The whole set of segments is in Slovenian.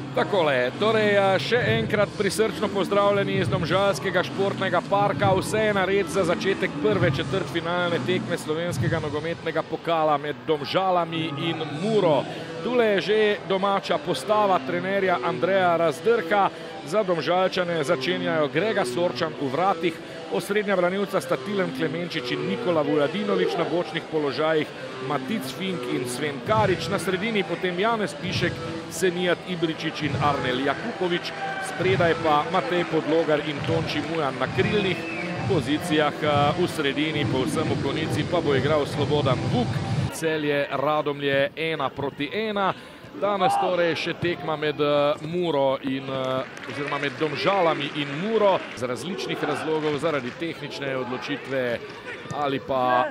Takole, torej še enkrat prisrčno pozdravljeni iz Domžalskega športnega parka. Vse je nared za začetek prve četrtfinalne tekme slovenskega nogometnega pokala med Domžalami in Muro. Tule je že domača postava trenerja Andreja Razdrha. Za Domžalčane začenjajo Grega Sorčan v vratih, osrednja branilca sta Tilen Klemenčič in Nikola Vujadinović, na bočnih položajih Matic Fink in Sven Karič, na sredini potem Janez Pišek, Senijad Ibričić in Arnel Jakupović, spredaj pa Matej Podlogar in Tonči Mujan na krilnih pozicijah, v sredini povsem v konici pa bo igral Slobodan Vuk. Celje Radomlje 1-1. Danes torej še tekma med Muro in oziroma med Domžalami in Muro z različnih razlogov, zaradi tehnične odločitve ali pa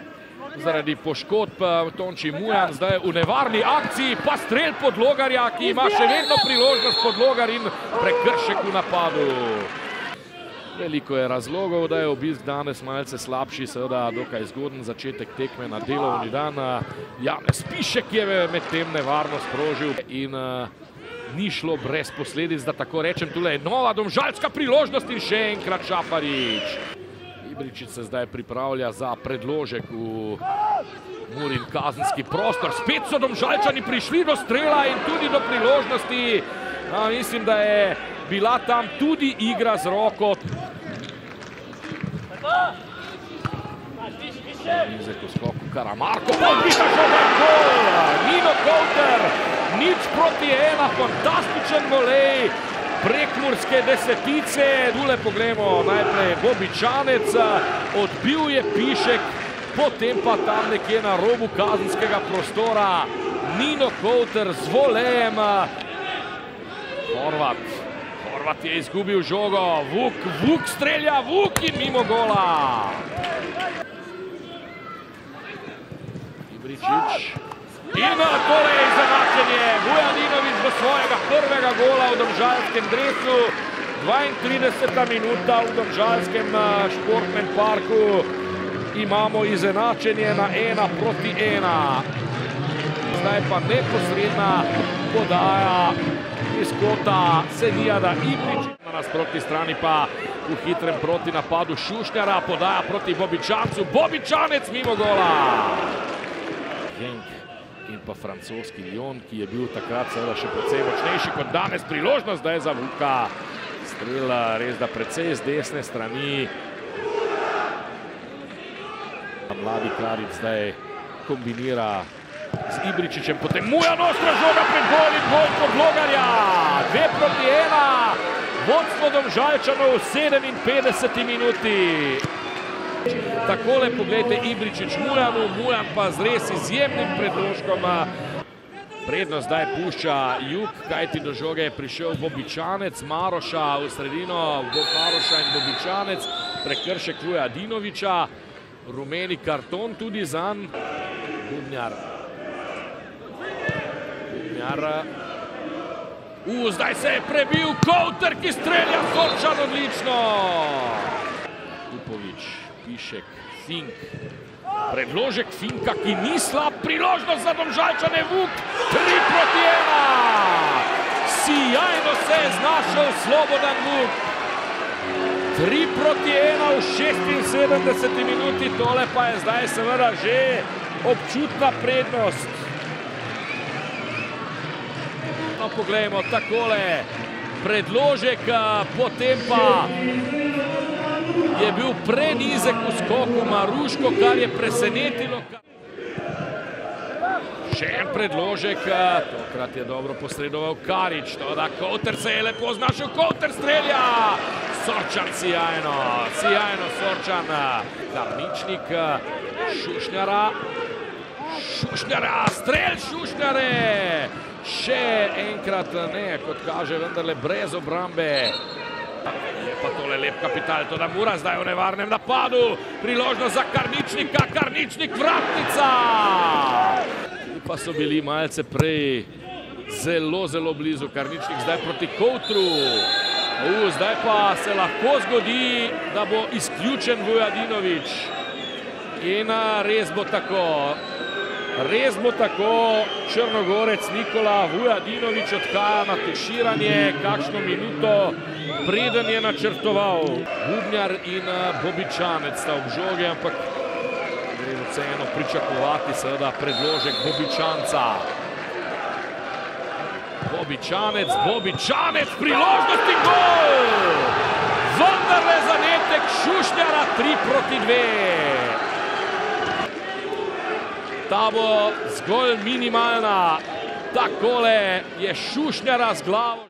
zaradi poškodb. Tonči Mujan zdaj v nevarni akciji, pa strel Podlogarja, ki ima še vedno priložnost, Podlogar in prekršek v napadu. Veliko je razlogov, da je obisk danes malce slabši, seveda dokaj zgoden začetek tekme na delovni dan. Janez Pišek je med tem nevarno sprožil in ni šlo brez posledic, da tako rečem. Tule je nova domžalska priložnost in še enkrat Šafarič. Ibričić se zdaj pripravlja za predložek v Murin kazenski prostor. Spet so Domžalčani prišli do strela in tudi do priložnosti. Mislim, da je bila tam tudi igra z roko. Nizek v skoku Karamarko, odlična žoga in gol! Nino Kouter, 0-1, fantastičen volej prekmurske desetice. Tule pogremo najprej Bobičanec, odbil je Pišek, potem pa tam nekje na robu kazenskega prostora Nino Kouter z volejem. Horvat je izgubil žogo, Vuk strelja, Vuk in mimo gola. Ibričić. In torej izenačenje, Vujadinović do svojega prvega gola v domžalskem dresu. 32. minuta v Domžalskem športnem parku. Imamo izenačenje na 1-1. Zdaj pa neposredna podaja iz kota Senijada Ibričića. Na nasprotni strani pa v hitrem proti napadu Šušnjara, podaja proti Bobičancu, Bobičanec mimo gola. Genk in pa francoski Lyon, ki je bil takrat seveda še precej močnejši kot danes. Priložnost zdaj za Vuka. Strel res da precej z desne strani. Mladi Klarič zdaj kombinira z Ibričićem, potem Mujan, ostra žoga pred gol in gol Podlogarja. 2-1, vodstvo Domžalčanov v 57. minuti. Takole poglejte Ibričić Mujanu, Mujan pa z res izjemnim predložkom. Prednost zdaj pušča Jug, kajti do žoge je prišel Bobičanec, Maroša v sredino, Maroša in Bobičanec, prekršek Vujadinovića, rumeni karton tudi zanj. Bubnjar. Zdaj se je prebil Kouter, ki strelja, Sorčan odlično. Kupović, Pišek, Fink. Predložek Finka, ki ni slab, priložnost za Domžalčane, Vuk. 3-1. Sijajno se je znašel Slobodan Vuk. 3-1 v 76. minuti, tole pa je zdaj seveda že občutna prednost. No, poglejmo takole, predložek, potem pa je bil prenizek v skoku Maruško, kar je presenetilo. Še en predložek, tokrat je dobro posredoval Karič, toda Kouter se je lepo znašel, Kouter strelja. Sorčan sijajno Sorčan. Karničnik, Šušnjara, strel Šušnjare. Še enkrat ne, kot kaže, vendarle brez obrambe. Je pa tole lep kapital, toda Mura zdaj v nevarnem napadu. Priložnost za Karničnika, Karničnik, vratnica. Pa so bili malce prej zelo blizu. Karničnik zdaj proti Koutru. Zdaj pa se lahko zgodi, da bo izključen Vujadinović. In res bo tako. Res bo tako, Črnogorec Nikola Vujadinović odhaja na tuširanje, kakšno minuto preden je načrtoval. Bubnjar in Bobičanec sta ob žogi, ampak gre vseeno pričakovati seveda predložek Bobičanca. Bobičanec, priložnost in gol! Vendarle zadetek Šušnjara 3-2. Ta bo zgolj minimalna. Takole je Šušnjara z glavo.